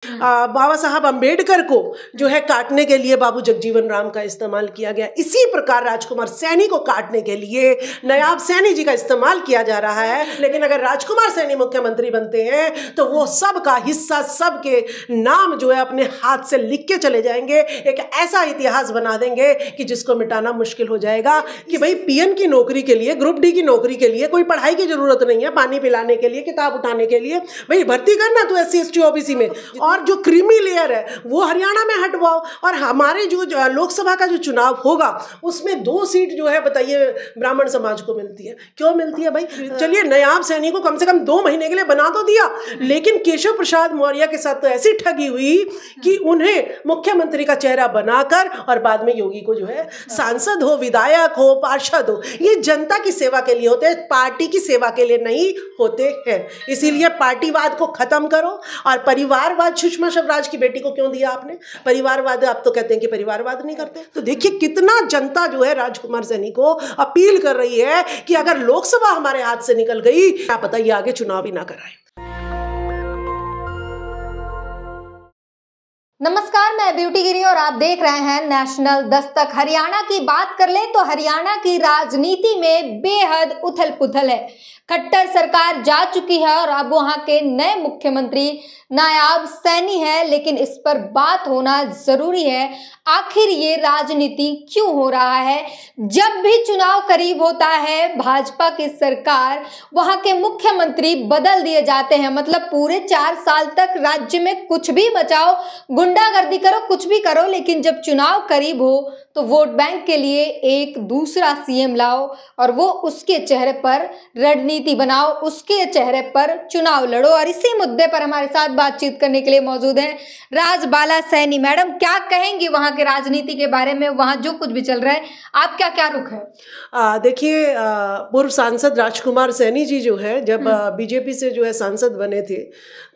बाबा साहब अंबेडकर को जो है काटने के लिए बाबू जगजीवन राम का इस्तेमाल किया गया। इसी प्रकार राजकुमार सैनी को काटने के लिए नायाब सैनी जी का इस्तेमाल किया जा रहा है। लेकिन अगर राजकुमार सैनी मुख्यमंत्री बनते हैं तो वो सब का हिस्सा, सबके नाम जो है अपने हाथ से लिख के चले जाएंगे। एक ऐसा इतिहास बना देंगे कि जिसको मिटाना मुश्किल हो जाएगा। कि भाई पीएन की नौकरी के लिए, ग्रुप डी की नौकरी के लिए कोई पढ़ाई की जरूरत नहीं है, पानी पिलाने के लिए, किताब उठाने के लिए भाई भर्ती करना तो SC ST OBC में, और जो क्रीमी लेयर है वो हरियाणा में हटवाओ। और हमारे जो लोकसभा का जो चुनाव होगा उसमें 2 सीट जो है बताइए ब्राह्मण समाज को मिलती है। क्यों मिलती है भाई? चलिए नायाब सैनी को कम से कम 2 महीने के लिए बना तो दिया, लेकिन केशव प्रसाद मौर्य के साथ तो ऐसी ठगी हुई कि उन्हें मुख्यमंत्री का चेहरा बनाकर और बाद में योगी को जो है सांसद हो, विधायक हो, पार्षद हो, ये जनता की सेवा के लिए होते हैं, पार्टी की सेवा के लिए नहीं होते हैं। इसीलिए पार्टीवाद को खत्म करो। और परिवारवाद, सुषमा स्वराज की बेटी को क्यों दिया आपने? परिवारवाद, आप तो कहते हैं कि परिवारवाद नहीं करते। तो देखिए कितना जनता जो है राजकुमार सैनी को अपील कर रही है कि अगर लोकसभा हमारे हाथ से निकल गई, आप बताइए आगे चुनाव ही ना कराएं। नमस्कार, मैं ब्यूटी गिरी और आप देख रहे हैं नेशनल दस्तक। हरियाणा की बात कर ले तो हरियाणा की राजनीति में बेहद उथल पुथल है। खट्टर सरकार जा चुकी है और अब वहां के नए मुख्यमंत्री नायाब सैनी है, लेकिन इस पर बात होना जरूरी है। आखिर ये राजनीति क्यों हो रहा है? जब भी चुनाव करीब होता है भाजपा की सरकार, वहां के मुख्यमंत्री बदल दिए जाते हैं। मतलब पूरे 4 साल तक राज्य में कुछ भी बचाओ, गुंडागर्दी करो, कुछ भी करो, लेकिन जब चुनाव करीब हो तो वोट बैंक के लिए एक दूसरा CM लाओ और वो उसके चेहरे पर रणनीति बनाओ, उसके चेहरे पर चुनाव लड़ो। और इसी मुद्दे पर हमारे साथ बातचीत करने के लिए मौजूद हैं राजबाला सैनी। मैडम, क्या कहेंगी वहां के राजनीति के बारे में? वहां जो कुछ भी चल रहा है, आपका क्या रुख है? देखिए, पूर्व सांसद राजकुमार सैनी जी जो है जब बीजेपी से जो है सांसद बने थे,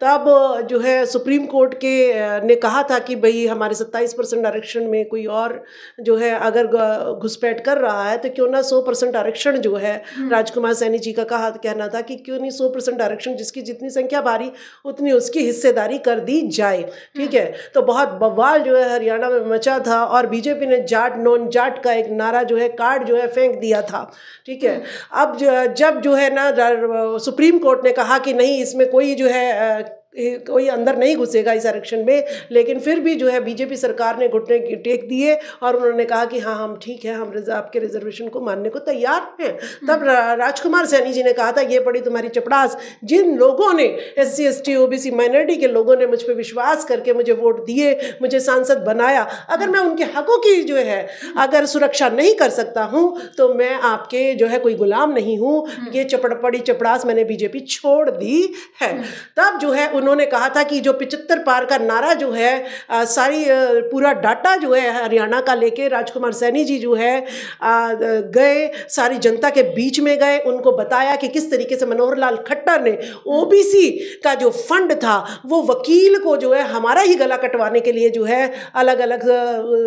तब जो है सुप्रीम कोर्ट के ने कहा था कि भाई हमारे 27% आरक्षण में कोई और जो है अगर घुसपैठ कर रहा है तो क्यों ना 100% आरक्षण जो है, राजकुमार सैनी जी का कहना था कि क्यों नहीं 100% आरक्षण, जिसकी जितनी संख्या भारी उतनी उसकी हिस्सेदारी कर दी जाए। ठीक है, तो बहुत बवाल जो है हरियाणा में मचा था और बीजेपी ने जाट नॉन जाट का एक नारा जो है, कार्ड जो है फेंक दिया था। ठीक है, अब जब जो है ना सुप्रीम कोर्ट ने कहा कि नहीं, इसमें कोई जो है कोई अंदर नहीं घुसेगा इस आरक्षण में, लेकिन फिर भी जो है बीजेपी सरकार ने घुटने टेक दिए और उन्होंने कहा कि हाँ हम ठीक है, हम आपके रिजर्वेशन को मानने को तैयार हैं। तब राजकुमार सैनी जी ने कहा था, ये पड़ी तुम्हारी चपड़ास। जिन लोगों ने SC ST OBC माइनॉरिटी के लोगों ने मुझ पर विश्वास करके मुझे वोट दिए, मुझे सांसद बनाया, अगर मैं उनके हकों की जो है अगर सुरक्षा नहीं कर सकता हूँ तो मैं आपके जो है कोई गुलाम नहीं हूँ। ये पड़ी चपड़ास मैंने बीजेपी छोड़ दी है। तब जो है उन्होंने कहा था कि जो 75 पार का नारा जो है, सारी पूरा डाटा जो है हरियाणा का लेके राजकुमार सैनी जी जो है गए, सारी जनता के बीच में गए, उनको बताया कि किस तरीके से मनोहर लाल खट्टर ने OBC का जो फंड था वो वकील को जो है हमारा ही गला कटवाने के लिए जो है अलग अलग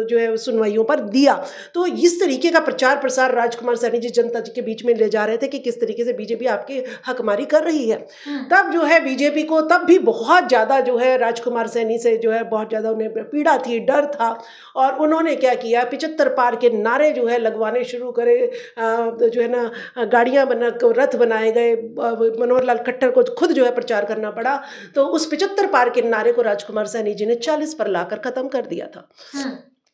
जो है सुनवाइयों पर दिया। तो इस तरीके का प्रचार प्रसार राजकुमार सैनी जी जनता जी के बीच में ले जा रहे थे कि किस तरीके से बीजेपी आपकी हकमारी कर रही है। तब जो है बीजेपी को तब भी बहुत ज़्यादा जो है राजकुमार सैनी से जो है बहुत ज़्यादा उन्हें पीड़ा थी, डर था, और उन्होंने क्या किया, 75 पार के नारे जो है लगवाने शुरू करे। जो है ना गाड़ियाँ रथ बनाए गए, मनोहर लाल खट्टर को खुद जो है प्रचार करना पड़ा। तो उस 75 पार के नारे को राजकुमार सैनी जी ने 40 पर लाकर ख़त्म कर दिया था।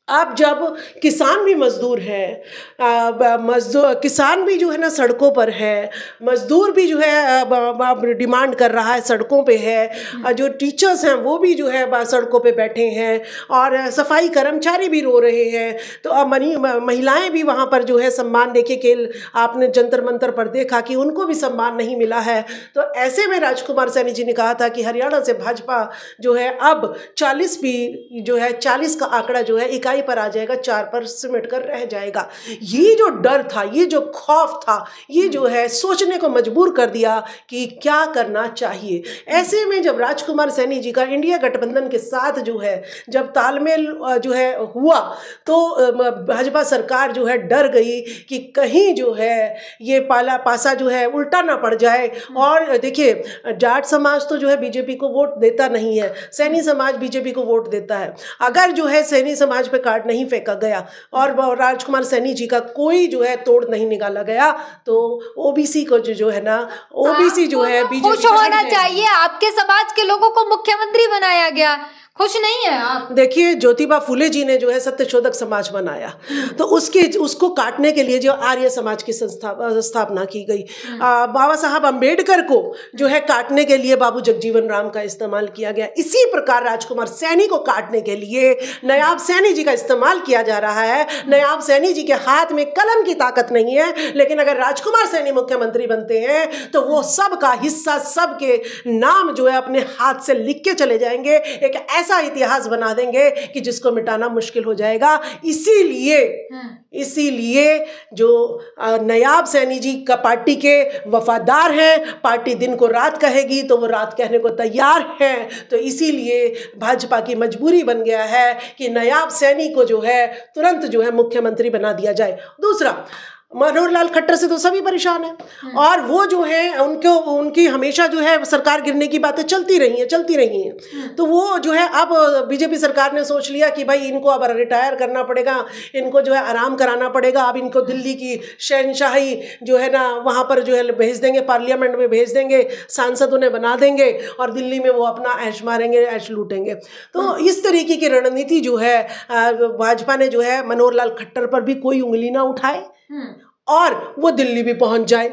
अब जब किसान भी मजदूर है, किसान भी जो है ना सड़कों पर है, मजदूर भी जो है डिमांड कर रहा है, सड़कों पे है, जो टीचर्स हैं वो भी जो है सड़कों पे बैठे हैं, और सफाई कर्मचारी भी रो रहे हैं। तो अब महिलाएं भी वहाँ पर जो है सम्मान, देखिए कि आपने जंतर मंतर पर देखा कि उनको भी सम्मान नहीं मिला है। तो ऐसे में राजकुमार सैनी जी ने कहा था कि हरियाणा से भाजपा जो है अब 40 भी जो है 40 का आंकड़ा जो है इकाई ऊंचाई पर आ जाएगा, 4 पर सिमट कर रह जाएगा। ये जो डर था, ये जो खौफ था, ये जो है सोचने को मजबूर कर दिया कि क्या करना चाहिए। ऐसे में जब राजकुमार सैनी जी का इंडिया गठबंधन के साथ जो है जब तालमेल जो है हुआ, तो भाजपा सरकार जो है डर गई कि कहीं जो है ये पासा जो है उल्टा ना पड़ जाए। और देखिए, जाट समाज तो जो है बीजेपी को वोट देता नहीं है, सैनी समाज बीजेपी को वोट देता है। अगर जो है सैनी समाज पे कार्ड नहीं फेंका गया और राजकुमार सैनी जी का कोई जो है तोड़ नहीं निकाला गया, तो ओबीसी को जो है ना, ओबीसी जो है बीजेपी खुश होना चाहिए। आपके समाज के लोगों को मुख्यमंत्री बनाया गया, खुश नहीं है आप? देखिए, ज्योतिबा फुले जी ने जो है सत्यशोधक समाज बनाया, तो उसको काटने के लिए जो आर्य समाज की स्थापना की गई। बाबा साहब अंबेडकर को जो है काटने के लिए बाबू जगजीवन राम का इस्तेमाल किया गया। इसी प्रकार राजकुमार सैनी को काटने के लिए नायाब सैनी जी का इस्तेमाल किया जा रहा है। नायाब सैनी जी के हाथ में कलम की ताकत नहीं है, लेकिन अगर राजकुमार सैनी मुख्यमंत्री बनते हैं तो वो सबका हिस्सा, सबके नाम जो है अपने हाथ से लिख के चले जाएंगे। एक ऐसा इतिहास बना देंगे कि जिसको मिटाना मुश्किल हो जाएगा। इसीलिए जो नायाब सैनी जी का पार्टी के वफादार हैं, पार्टी दिन को रात कहेगी तो वो रात कहने को तैयार हैं। तो इसीलिए भाजपा की मजबूरी बन गया है कि नायाब सैनी को जो है तुरंत जो है मुख्यमंत्री बना दिया जाए। दूसरा, मनोहर लाल खट्टर से तो सभी परेशान हैं, और वो जो है उनकी हमेशा जो है सरकार गिरने की बातें चलती रही हैं। तो वो जो है अब बीजेपी सरकार ने सोच लिया कि भाई इनको अब रिटायर करना पड़ेगा, इनको जो है आराम कराना पड़ेगा। अब इनको दिल्ली की शहनशाही जो है ना वहाँ पर जो है भेज देंगे, पार्लियामेंट में भेज देंगे, सांसद उन्हें बना देंगे और दिल्ली में वो अपना ऐश मारेंगे, ऐश लूटेंगे। तो इस तरीके की रणनीति जो है भाजपा ने जो है मनोहर लाल खट्टर पर भी कोई उंगली ना उठाए और वो दिल्ली भी पहुंच जाए।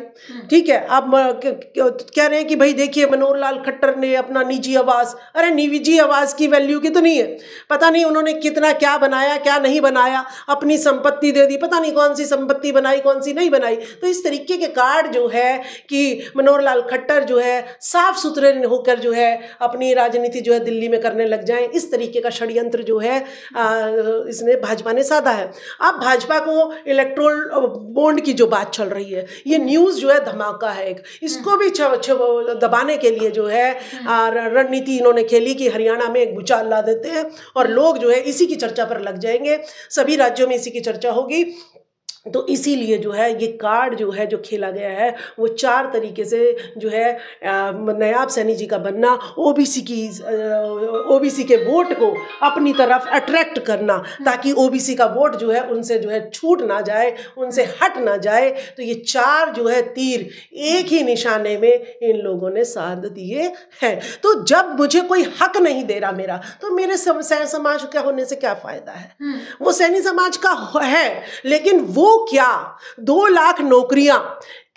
ठीक है, आप कह रहे हैं कि भाई देखिए मनोहर लाल खट्टर ने अपना निजी आवास, अरे निजी आवास की वैल्यू कितनी है, पता नहीं उन्होंने कितना क्या बनाया क्या नहीं बनाया, अपनी संपत्ति दे दी, पता नहीं कौन सी संपत्ति बनाई कौन सी नहीं बनाई। तो इस तरीके के कार्ड जो है कि मनोहर लाल खट्टर जो है साफ सुथरे होकर जो है अपनी राजनीति जो है दिल्ली में करने लग जाए, इस तरीके का षड्यंत्र जो है इसने भाजपा ने साधा है। अब भाजपा को इलेक्टोरल बॉन्ड की जो बात चल रही है, ये न्यूज़ जो है धमाका है एक, इसको भी दबाने के लिए जो है रणनीति इन्होंने खेली कि हरियाणा में एक भूचाल ला देते हैं और लोग जो है इसी की चर्चा पर लग जाएंगे, सभी राज्यों में इसी की चर्चा होगी। तो इसीलिए जो है ये कार्ड जो है जो खेला गया है वो 4 तरीके से जो है नायाब सैनी जी का बनना, ओबीसी के वोट को अपनी तरफ अट्रैक्ट करना, ताकि ओबीसी का वोट जो है उनसे जो है छूट ना जाए, उनसे हट ना जाए। तो ये 4 जो है तीर एक ही निशाने में इन लोगों ने साध दिए हैं। तो जब मुझे कोई हक नहीं दे रहा मेरा, तो मेरे समाज का होने से क्या फायदा है? वो सैनी समाज का है, लेकिन वो क्या 2 लाख नौकरियां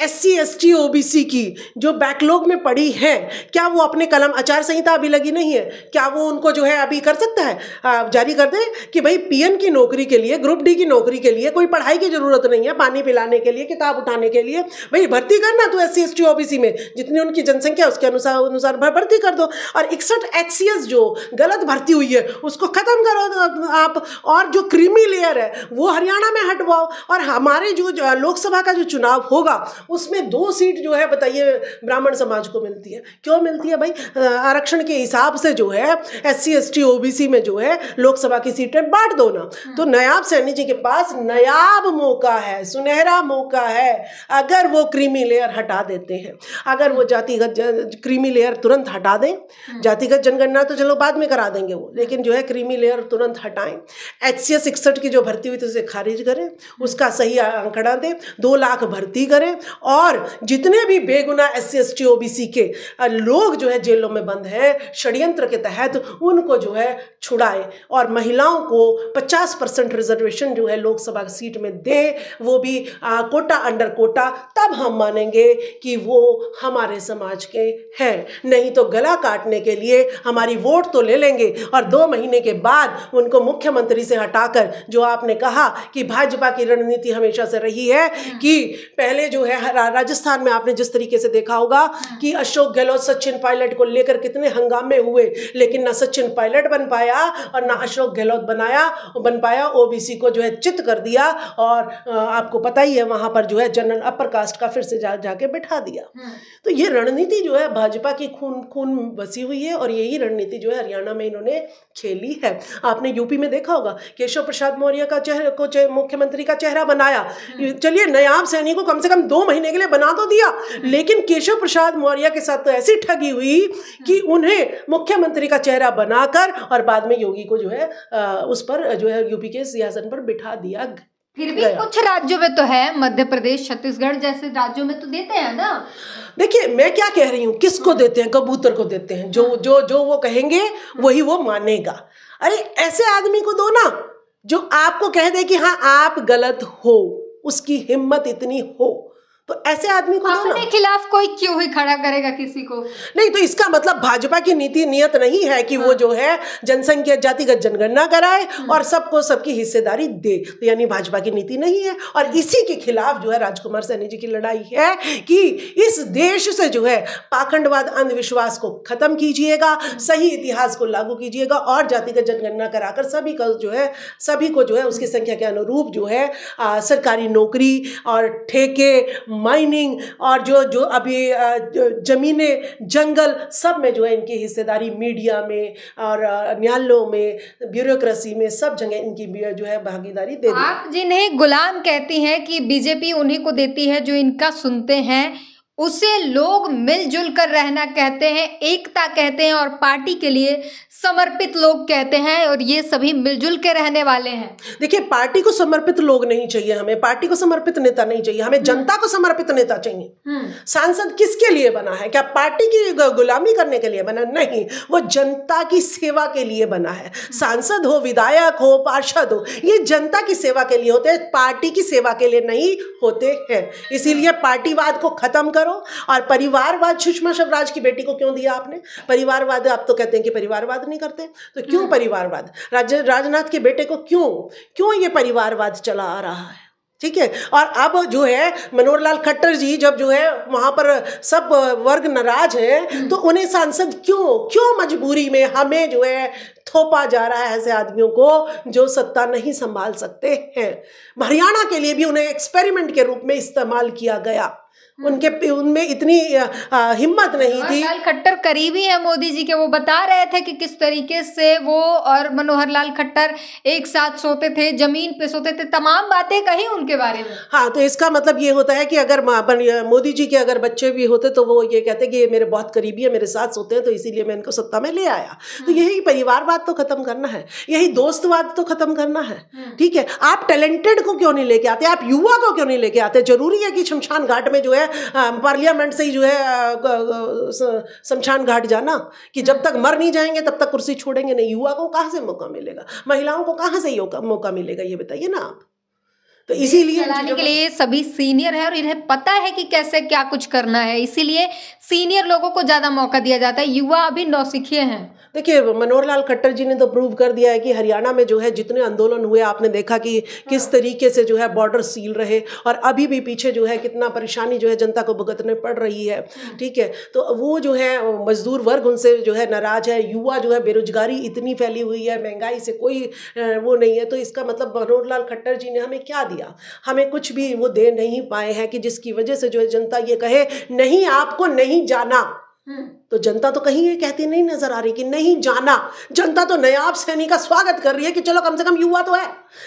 SC ST OBC की जो बैकलॉग में पड़ी है, क्या वो अपने कलम, आचार संहिता अभी लगी नहीं है, क्या वो उनको जो है अभी कर सकता है, जारी कर दे कि भाई PN की नौकरी के लिए, ग्रुप D की नौकरी के लिए कोई पढ़ाई की जरूरत नहीं है, पानी पिलाने के लिए, किताब उठाने के लिए भाई भर्ती करना तो SC ST OBC में जितनी उनकी जनसंख्या उसके अनुसार भर्ती कर दो। और 61 HCS जो गलत भर्ती हुई है उसको खत्म करो आप, और जो क्रीमी लेयर है वो हरियाणा में हटवाओ। और हमारे जो लोकसभा का जो चुनाव होगा उसमें 2 सीट जो है बताइए ब्राह्मण समाज को मिलती है। क्यों मिलती है भाई? आरक्षण के हिसाब से जो है SC ST OBC में जो है लोकसभा की सीटें बांट दो ना। तो नायाब सैनी जी के पास नायाब मौका है, सुनहरा मौका है। अगर वो क्रीमी लेयर हटा देते हैं, अगर वो जातिगत क्रीमी लेयर तुरंत हटा दें, जातिगत जनगणना तो चलो बाद में करा देंगे वो, लेकिन जो है क्रीमी लेयर तुरंत हटाएं, HCS 61 की जो भर्ती हुई थी उसे खारिज करें, उसका सही आंकड़ा दें, 2 लाख भर्ती करें, और जितने भी बेगुनाह SC ST OBC के लोग जो है जेलों में बंद हैं षड्यंत्र के तहत, उनको जो है छुड़ाए, और महिलाओं को 50% रिजर्वेशन जो है लोकसभा सीट में दे, वो भी कोटा अंडर कोटा। तब हम मानेंगे कि वो हमारे समाज के हैं। नहीं तो गला काटने के लिए हमारी वोट तो ले लेंगे और 2 महीने के बाद उनको मुख्यमंत्री से हटाकर, जो आपने कहा कि भाजपा की रणनीति हमेशा से रही है कि पहले जो है राजस्थान में आपने जिस तरीके से देखा होगा कि अशोक गहलोत सचिन पायलट को लेकर कितने हंगामे हुए, लेकिन ना सचिन पायलट बन पाया और ना अशोक गहलोत बन पाया। ओबीसी को जो है चित कर दिया और आपको पता ही है वहां पर जो है जनरल अपर कास्ट का फिर से जाके बिठा दिया। तो ये रणनीति जो है भाजपा की खून बसी हुई है और यही रणनीति जो है हरियाणा में इन्होंने खेली है। आपने यूपी में देखा होगा केशव प्रसाद मौर्य का मुख्यमंत्री का चेहरा बनाया। चलिए नायाब सैनी को कम से कम 2 महीने के लिए बना तो दिया, लेकिन केशव प्रसाद मौर्य के साथ तो ऐसी ठगी हुई कि उन्हें मुख्यमंत्री का चेहरा बनाकर और बाद में योगी को जो है उस पर जो है यूपी के सिंहासन पर बिठा दिया। फिर भी कुछ राज्यों में तो है, मध्य प्रदेश छत्तीसगढ़ जैसे राज्यों में तो देते हैं ना। देखिए मैं क्या कह रही हूँ, किसको देते हैं? कबूतर को देते हैं। जो वो कहेंगे वही वो मानेगा। अरे ऐसे आदमी को दो ना जो आपको कह दे कि हाँ आप गलत हो, उसकी हिम्मत इतनी हो, तो ऐसे आदमी को दो ना। अपने खिलाफ कोई क्यों ही खड़ा करेगा किसी को? नहीं, तो इसका मतलब भाजपा की नियत नहीं है कि वो जो है जनसंख्या जातिगत जनगणना कराए और सबको सबकी हिस्सेदारी दे, तो यानी भाजपा की नीति नहीं है। और इसी के खिलाफ जो है राजकुमार सैनी जी की लड़ाई है कि इस देश से जो है पाखंडवाद अंधविश्वास को खत्म कीजिएगा, सही इतिहास को लागू कीजिएगा और जातिगत जनगणना कराकर सभी को जो है उसकी संख्या के अनुरूप जो है सरकारी नौकरी और ठेके, माइनिंग और जो अभी जमीनें, जंगल, सब में जो है इनकी हिस्सेदारी, मीडिया में और न्यायालयों में, ब्यूरोक्रेसी में, सब जगह इनकी जो है भागीदारी दे दी। आप जिन्हें गुलाम कहती हैं कि बीजेपी उन्हीं को देती है जो इनका सुनते हैं, उसे लोग मिलजुल कर रहना कहते हैं, एकता कहते हैं और पार्टी के लिए समर्पित लोग कहते हैं, और ये सभी मिलजुल के रहने वाले हैं। देखिए पार्टी को समर्पित लोग नहीं चाहिए हमें, पार्टी को समर्पित नेता नहीं चाहिए हमें, जनता को समर्पित नेता चाहिए। सांसद किसके लिए बना है? क्या पार्टी की गुलामी करने के लिए बना? नहीं, वो जनता की सेवा के लिए बना है। सांसद हो, विधायक हो, पार्षद हो, ये जनता की सेवा के लिए होते हैं, पार्टी की सेवा के लिए नहीं होते हैं। इसीलिए पार्टीवाद को खत्म करो और परिवारवाद। सुषमा स्वराज की बेटी को क्यों दिया आपने परिवारवाद? आप तो कहते हैं कि परिवारवाद नहीं करते, तो क्यों परिवारवाद? राजनाथ के बेटे को क्यों ये परिवारवाद चला आ रहा है? ठीक है। और अब जो है मनोहर लाल खट्टर जी जब जो है वहां पर सब वर्ग नाराज है, तो उन्हें सांसद क्यों मजबूरी में हमें जो है थोपा जा रहा है ऐसे आदमियों को जो सत्ता नहीं संभाल सकते हैं। हरियाणा के लिए भी उन्हें एक्सपेरिमेंट के रूप में इस्तेमाल किया गया, उनमें इतनी हिम्मत नहीं थी। लाल खट्टर करीबी है मोदी जी के, वो बता रहे थे कि किस तरीके से वो और मनोहर लाल खट्टर एक साथ सोते थे, जमीन पे सोते थे, तमाम बातें कही उनके बारे में। हाँ, तो इसका मतलब ये होता है कि अगर मोदी जी के अगर बच्चे भी होते तो वो ये कहते कि ये मेरे बहुत करीबी है, मेरे साथ सोते हैं, तो इसीलिए मैं इनको सत्ता में ले आया। तो यही परिवारवाद तो खत्म करना है, यही दोस्तवाद तो खत्म करना है। ठीक है, आप टैलेंटेड को क्यों नहीं लेके आते? आप युवा को क्यों नहीं लेके आते? जरूरी है कि शमशान घाट में जो है पार्लियामेंट से ही जो है शमशान घाट जाना, कि जब तक मर नहीं जाएंगे तब तक कुर्सी छोड़ेंगे नहीं? युवा को कहाँ से मौका मिलेगा? महिलाओं को कहाँ से मौका मिलेगा? ये बताइए ना आप। तो इसीलिए चलाने के लिए सभी सीनियर है और इन्हें पता है कि कैसे क्या कुछ करना है, इसीलिए सीनियर लोगों को ज्यादा मौका दिया जाता है। युवा अभी नौसिखिए हैं। देखिए मनोहर लाल खट्टर जी ने तो प्रूव कर दिया है कि हरियाणा में जो है जितने आंदोलन हुए, आपने देखा कि किस तरीके से जो है बॉर्डर सील रहे, और अभी भी पीछे जो है कितना परेशानी जो है जनता को भुगतने पड़ रही है। ठीक है, तो वो जो है मजदूर वर्ग उनसे जो है नाराज है, युवा जो है, बेरोजगारी इतनी फैली हुई है, महंगाई से कोई वो नहीं है। तो इसका मतलब मनोहर लाल खट्टर जी ने हमें क्या दिया? हमें कुछ भी वो दे नहीं पाए हैं कि जिसकी वजह से जो है जनता ये कहे नहीं आपको नहीं जाना। तो जनता तो कहीं ये कहती नहीं नजर आ रही कि नहीं जाना। जनता तो नायाब सैनी का स्वागत कर रही है कि चलो कम से कम युवा तो है,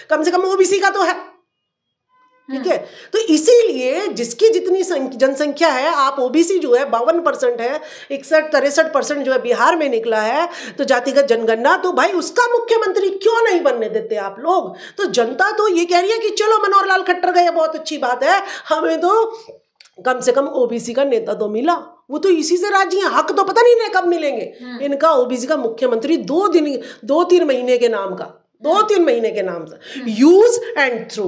कम से कम ओबीसी का तो है। ठीक है, तो इसीलिए जिसकी जितनी जनसंख्या है, आप ओबीसी जो है 52% है, 61-63% जो है बिहार में निकला है, तो जातिगत जनगणना, तो भाई उसका मुख्यमंत्री क्यों नहीं बनने देते आप लोग? तो जनता तो ये कह रही है कि चलो मनोहर लाल खट्टर गए, बहुत अच्छी बात है, हमें तो कम से कम ओबीसी का नेता तो मिला। वो तो इसी से राजी हैं, हक तो पता नहीं कब मिलेंगे इनका। ओबीसी का मुख्यमंत्री 2-3 महीने के नाम का, 2-3 महीने के नाम से यूज एंड थ्रू,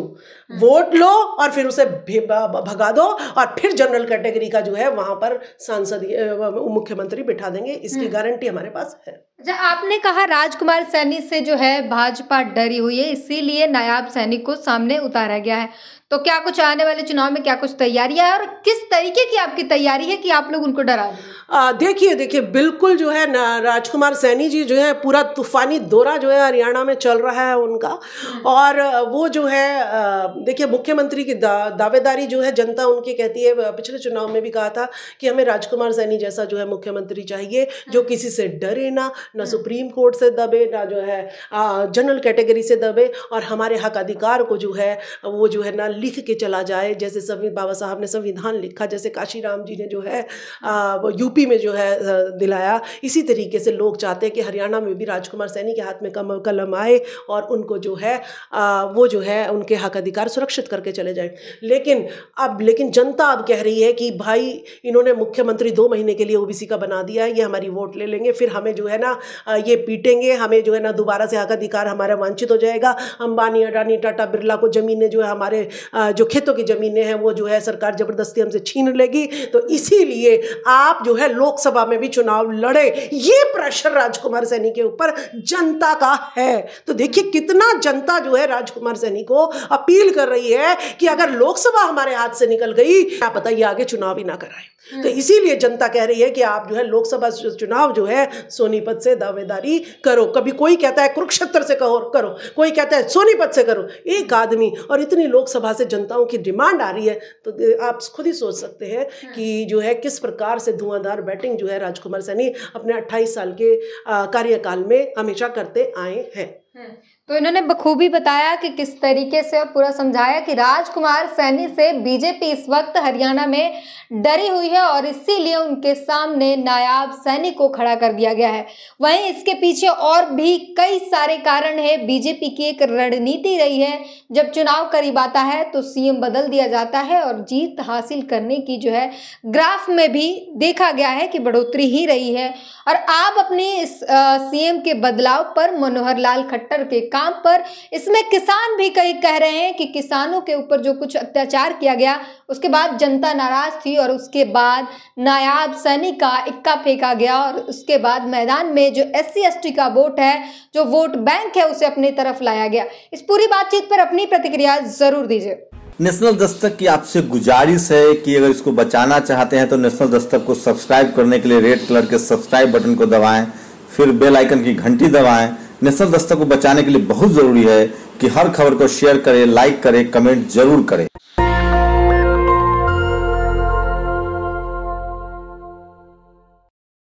वोट लो और फिर उसे भगा दो और फिर जनरल कैटेगरी का जो है वहां पर सांसद मुख्यमंत्री बिठा देंगे। इसकी गारंटी हमारे पास है। आपने कहा राजकुमार सैनी से जो है भाजपा डरी हुई है, इसीलिए नायाब सैनी को सामने उतारा गया है। तो क्या कुछ आने वाले चुनाव में क्या कुछ तैयारियां है और किस तरीके की आपकी तैयारी है कि आप लोग उनको डरा दें? देखिए बिल्कुल जो है राजकुमार सैनी जी जो है पूरा तूफानी दौरा जो है हरियाणा में चल रहा है उनका। और वो जो है देखिए मुख्यमंत्री की दावेदारी जो है जनता उनकी कहती है, पिछले चुनाव में भी कहा था कि हमें राजकुमार सैनी जैसा जो है मुख्यमंत्री चाहिए जो किसी से डरे ना सुप्रीम कोर्ट से दबे ना जो है जनरल कैटेगरी से दबे, और हमारे हक अधिकार को जो है वो जो है ना लिख के चला जाए, जैसे बाबा साहब ने संविधान लिखा, जैसे काशीराम जी ने जो है यूपी में जो है दिलाया, इसी तरीके से लोग चाहते हैं कि हरियाणा में भी राजकुमार सैनी के हाथ में कलम आए और उनको जो है वो जो है उनके हक अधिकार सुरक्षित करके चले जाए। लेकिन जनता अब कह रही है कि भाई इन्होंने मुख्यमंत्री 2 महीने के लिए ओबीसी का बना दिया है, ये हमारी वोट ले लेंगे, फिर हमें जो है ना ये पीटेंगे, हमें जो है ना दोबारा से हक अधिकार हमारा वांछित हो जाएगा। अंबानी, अडानी, टाटा, बिरला को जमीनें जो है हमारे जो खेतों की जमीनें हैं वो जो है सरकार जबरदस्ती हमसे छीन लेगी। तो इसीलिए आप जो है लोकसभा में भी चुनाव लड़े, ये प्रेशर राजकुमार सैनी के ऊपर जनता का है। तो देखिए कितना जनता जो है राजकुमार सैनी को अपील कर रही है कि अगर लोकसभा हमारे हाथ से निकल गई, आप बताइए आगे चुनाव ही ना कराएं। तो इसीलिए जनता कह रही है कि आप जो है लोकसभा चुनाव जो है सोनीपत से दावेदारी करो। कभी कोई कहता है कुरुक्षेत्र से करो, कोई कहता है सोनीपत से करो। एक आदमी और इतनी लोकसभा से जनताओं की डिमांड आ रही है, तो आप खुद ही सोच सकते हैं कि जो है किस प्रकार से धुआंधार बैटिंग जो है राजकुमार सैनी अपने 28 साल के कार्यकाल में हमेशा करते आए हैं। तो इन्होंने बखूबी बताया कि किस तरीके से और पूरा समझाया कि राजकुमार सैनी से बीजेपी इस वक्त हरियाणा में डरी हुई है और इसीलिए उनके सामने नायाब सैनी को खड़ा कर दिया गया है। वहीं इसके पीछे और भी कई सारे कारण है। बीजेपी की एक रणनीति रही है, जब चुनाव करीब आता है तो सीएम बदल दिया जाता है और जीत हासिल करने की जो है ग्राफ में भी देखा गया है कि बढ़ोतरी ही रही है। और आप अपनी इस सीएम के बदलाव पर, मनोहर लाल खट्टर के काम पर, इसमें किसान भी कई कह रहे हैं कि किसानों के ऊपर जो कुछ अत्याचार किया गया उसके बाद जनता नाराज थी और उसके बाद नायाब सैनी का इक्का फेंका गया और उसके बाद मैदान में जो SC/ST का वोट है, जो वोट बैंक है, उसे अपनी तरफ लाया गया। इस पूरी बातचीत पर अपनी प्रतिक्रिया जरूर दीजिए। नेशनल दस्तक की आपसे गुजारिश है कि अगर इसको बचाना चाहते हैं तो नेशनल दस्तक को सब्सक्राइब करने के लिए रेड कलर के सब्सक्राइब बटन को दबाएं, फिर बेल आइकन की घंटी दबाएं। नेशनल दस्तक को बचाने के लिए बहुत जरूरी है कि हर खबर को शेयर करें, लाइक करें, कमेंट जरूर करें।